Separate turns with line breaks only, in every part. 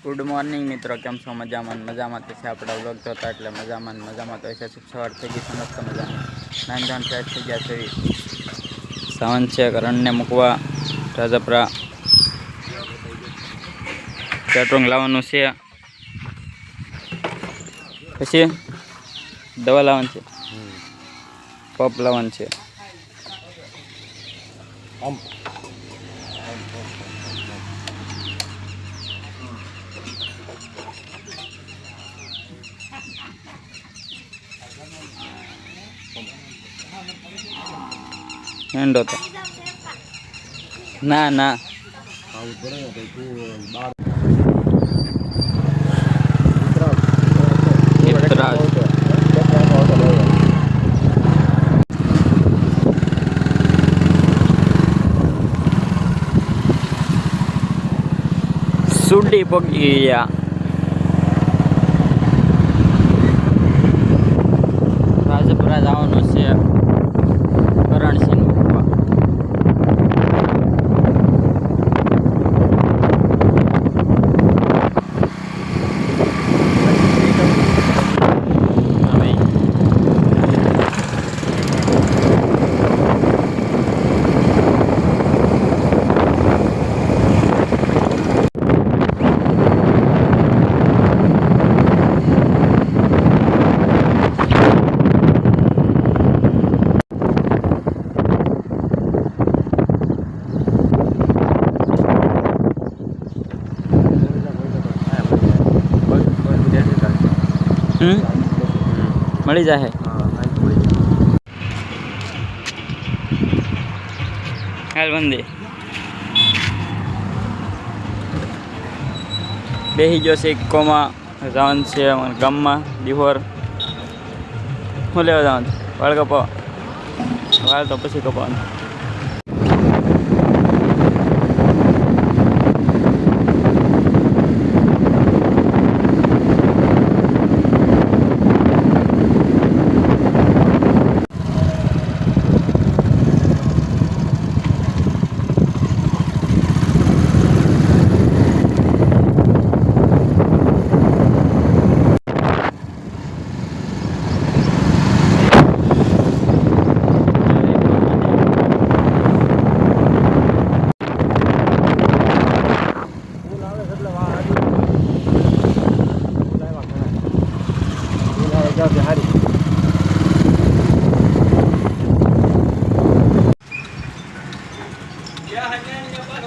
Good morning मित्रों, केम छो? मजामां मजामां तो छे आपड़ा व्लॉग जोता एटले मजामां मजामां तो छे। सवार थई गई समस्त मजामां। नाइन धोन फ्रेश थई गया छे। सावन छे करणने मूकवा राजापरा पेट्रोल लावવાનું છે। પછી દવા લાવવાની છે, પંપ લાવવાનું છે। હેન્ડો તો ના ના સુડી પગી ગયા। રાજપુરા જવાનું છે કરણસિંહ મૂકવા। મળી જાય હાલ બંદી બેસી ગયો છે। ઇકોમાં જવાનું છે અમારા ગામમાં દિહોર। શું લેવા જવાનું છે? વાળ કપાવા? વાળ તો પછી કપાવાનું।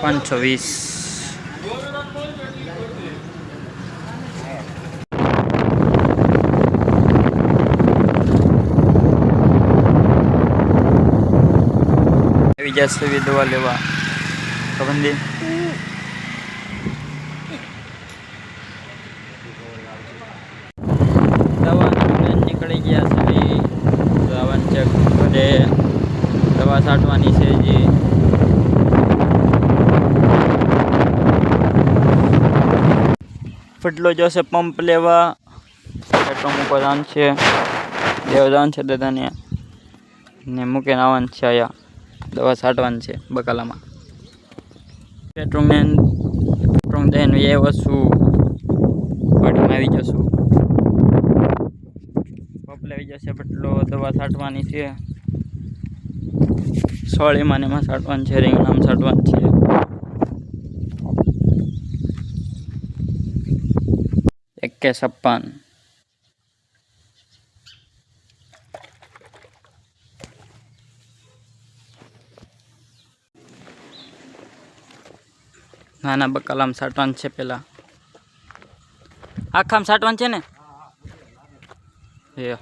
પાંચસો 20 આવી જશે દવા લેવા ખબંદી। દવા નીકળી ગયા છે, જવાનું છે ઘરે। દવા છાંટવાની છે જે ફટલો જશે પંપ લેવા। પેટ્રોલ મૂકવા જવાનું છે, લેવા જવાનું છે દાદાને ને મૂકીને આવવાનું છે। અહીંયા દવા છાંટવાની છે બકાલામાં। પેટ્રોલ દઈને આવ્યો છું, ગાડીમાં આવી જશું। પંપ લેવી જશે ફટલો, દવા છાંટવાની છે। સોળીમાં એમાં છાંટવાનું છે, રીંગણામાં છાંટવાનું છે। एक्के 56 નાના બકાલામાં છાંટવાનું છે। પેલા આખામાં છાંટવાનું છે ને એ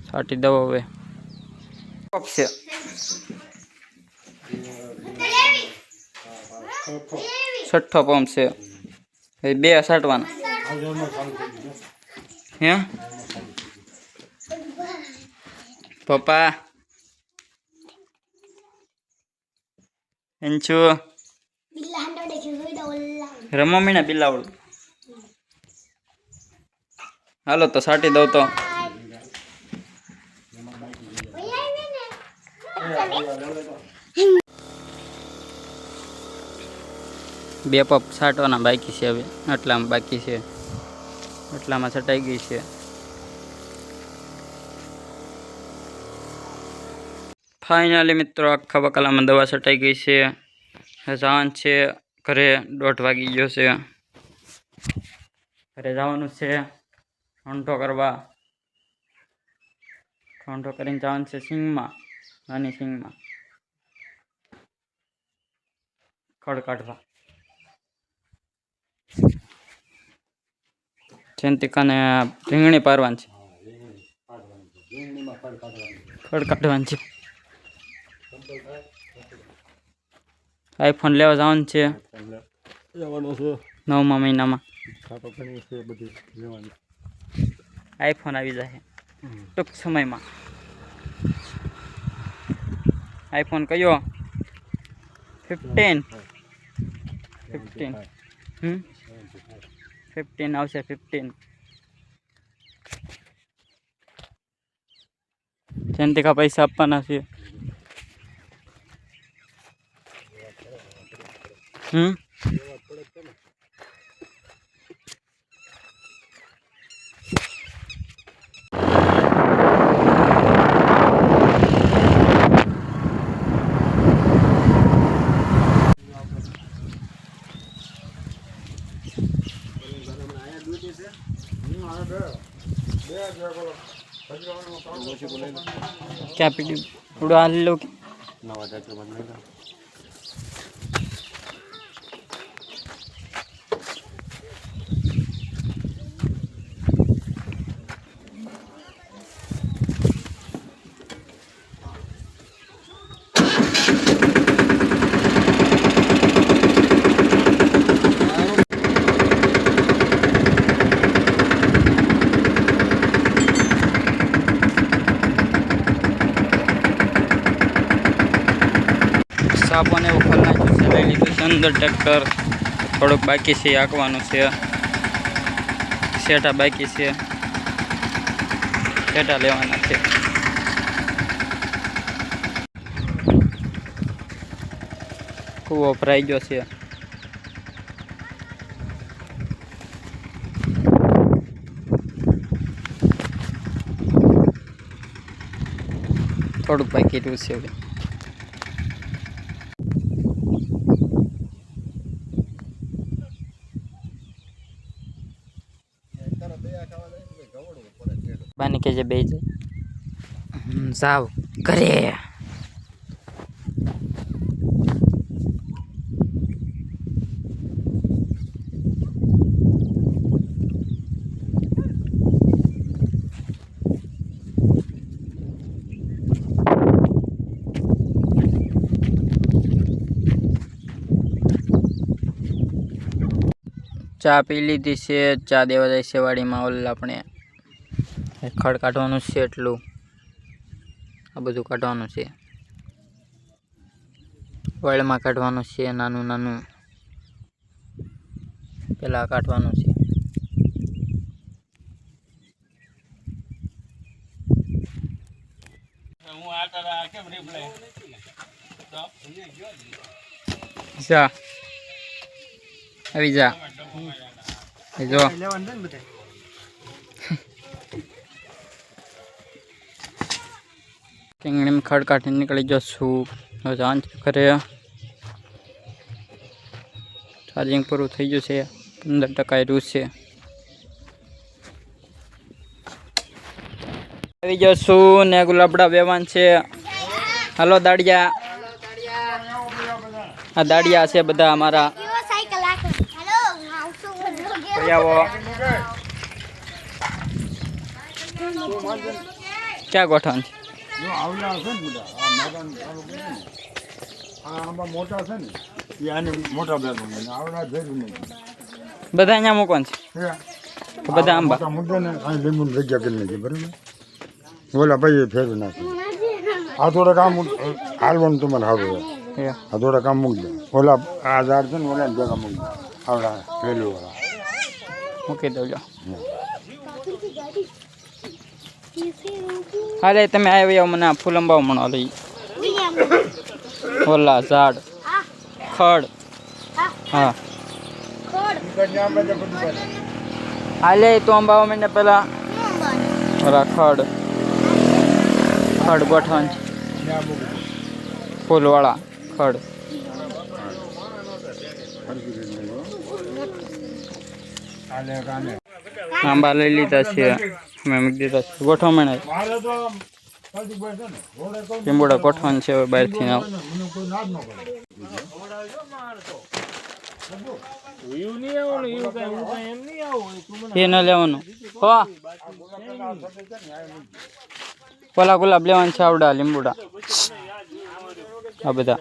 છાંટી દો હવે। છે છઠ્ઠો પંપ છે, બે છાંટવાના હે પપ્પા એન્ચુ રમો મીના બિલાવડું। હાલો તો છાંટી દઉં તો બે પપ છાંટવાના બાકી છે હવે, આટલામાં બાકી છે, આટલામાં છટાઈ ગઈ છે. ફાઇનલી મિત્રો આખા બકાલામાં દવા છટાઈ ગઈ છે. જવાન છે ઘરે, 1:30 વાગી ગયો છે. ઘરે જવાનું છે ઠંડો કરવા. ઠંડો કરીને જવાનું છે સિંગમાં, નાની સિંગમાં ખડ કાઢવા. જયંતિકાને રીંગણી પારવાની છે, ખડ કાઢવાની છે. આઈફોન લેવા જવાનું છે 9મા મહિનામાં. આઈફોન આવી જાય ટૂંક સમયમાં. આઈફોન કયો? 15 આવશે. 15 જયંતિકા પૈસા આપવાના છે. क्या पीटी उड़ा लो कि સાપોને એવું ખોલ નાખ્યું છે. લઈ લીધું છે અંદર ટ્રેક્ટર. થોડુંક બાકી છે, આંકવાનું છે. શેટા બાકી છે, શેટા લેવાના છે. કૂવો ભરાઈ ગયો છે. થોડુંક બાકી રહ્યું છે હવે. બાની કે જે બે જાવ ઘરે. ચા પી લીધી છે. ચા દેવા જાય છે વાડીમાં. ઓલ આપણે ખડ કાઢવાનું છે, એટલું આ બધું કાઢવાનું છે. વળમાં કાઢવાનું છે નાનું નાનું, પેલા કાઢવાનું છે. જા આવી જા જો. રીંગણીમાં ખડ કાઢીને નીકળી જશું. હવે જવાનું છે ઘરે. ચાર્જિંગ પૂરું થઈ ગયું છે, 15% રહ્યું છે. આવી જશું ને ગુલાબડા વેવાન છે. હાલો દાડિયા. આ દાડિયા છે બધા અમારા. ક્યાં ગોઠવણ છે? બધા અહીંયા મૂકવાનું છે. બધા આંબા
લીંબુ જગ્યા કરી નાખી બરાબર. ઓલા ભાઈ ફેરવી નાખી. આ થોડાક આમ હાલવાનું તમારે સારું છે. આ થોડાક આમ મૂકી દે. ઓલા આ ઝાડ છે ને ઓલા ભેગા મૂકી દે. આવડા વેલું વાળા
મૂકી દઉં. હાલે તમે આવ્યા મને ફૂલ અંબાવ મણો લઈ. ઓલા ઝાડ ખડ. હા હાલે તો અંબાવા મહિને પેલા ઓલા ખડ ગોઠવણ છે ફૂલવાળા ખડ આંબા લઈ લીધા છે અમે મૂકી દીધા છે ગોઠવણ લીંબોડા ગોઠવણ છે હવે બહારથી આવ એ ન લેવાનું હો ઓલા ગુલાબ લેવાનું છે આવડા લીંબુડા આ બધા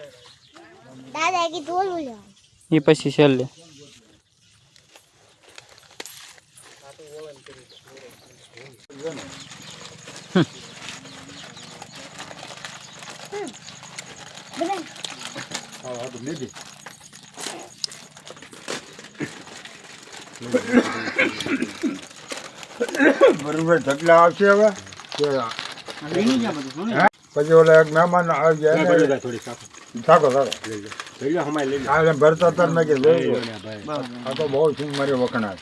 એ પછી છેલ્લે
બરોબર ઢગલા આવશે હવે પછી ઓલા એક મહેમાન આવી જાય થાકો ભરતા તર મેં કીધું આ તો બહુ સિંગ મારી વખણાય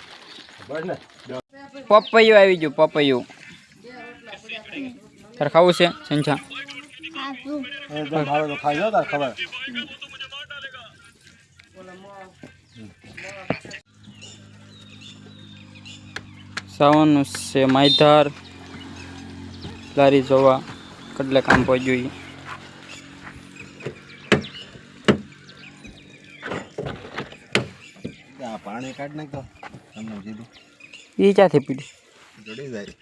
પપૈયું આવી ગયું પપૈયું તારે ખાવું છે સંછા સાવનનું છે માયધાર લારી જોવા કેટલે કામ પહોંચ્યું
પાણી કાઢ નાખતો તમને કીધું
એ ક્યાંથી પીડ્યું
જડી જાય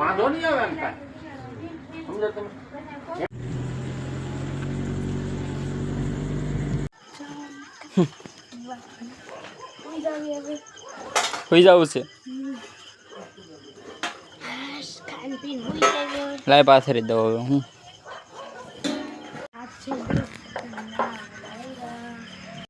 વાંધો નહીં આવે એમ કાંઈ સમજો તમે હોઈ જવું છે લાય પાથરી દઉં હવે હું